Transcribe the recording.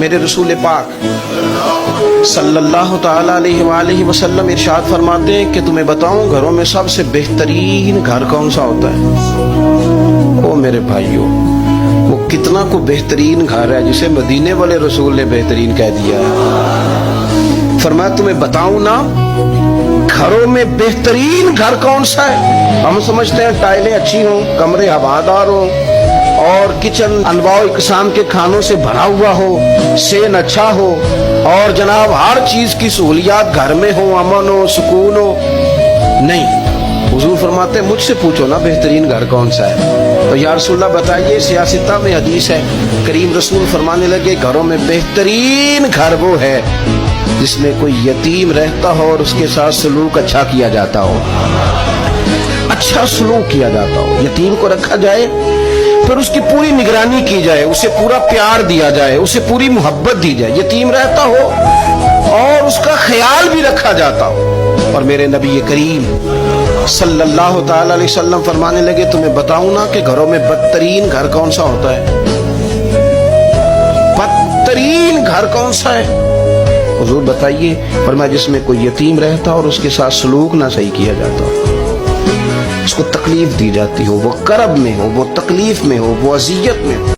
میرے رسول پاک صلی اللہ تعالیٰ علیہ وآلہ وسلم ارشاد فرماتے ہیں کہ تمہیں بتاؤں گھروں میں سب سے بہترین گھر کون سا ہوتا ہے؟ او میرے بھائیوں، وہ کتنا کو بہترین گھر ہے جسے مدینے والے رسول نے بہترین کہہ دیا ہے۔ فرمایا تمہیں بتاؤں نا گھروں میں بہترین گھر کون سا ہے؟ ہم سمجھتے ہیں ٹائلیں اچھی ہوں، کمرے ہوادار ہوں اور کچن انواع و اقسام کے کھانوں سے بھرا ہوا ہو، سین اچھا ہو اور جناب ہر چیز کی سہولیات گھر میں ہو، امن ہو، سکون ہو۔ نہیں، حضور فرماتے ہیں مجھ سے پوچھو نا بہترین گھر کون سا ہے؟ تو یا رسول اللہ بتائیے، سیاستہ میں حدیث ہے، کریم رسول فرمانے لگے گھروں میں بہترین گھر وہ ہے جس میں کوئی یتیم رہتا ہو اور اس کے ساتھ سلوک اچھا کیا جاتا ہو، اچھا سلوک کیا جاتا ہو، یتیم کو رکھا جائے پھر اس کی پوری نگرانی کی جائے، اسے پورا پیار دیا جائے، اسے پوری محبت دی جائے، یتیم رہتا ہو اور اس کا خیال بھی رکھا جاتا ہو۔ اور میرے نبی کریم صلی اللہ تعالی علیہ وسلم فرمانے لگے تمہیں بتاؤں نا کہ گھروں میں بدترین گھر کون سا ہوتا ہے؟ بدترین گھر کون سا ہے؟ حضور بتائیے، فرمایا جس میں کوئی یتیم رہتا اور اس کے ساتھ سلوک نہ صحیح کیا جاتا ہو، اس کو تکلیف دی جاتی ہو، وہ کرب میں ہو، وہ تکلیف میں ہو، وہ اذیت میں ہو۔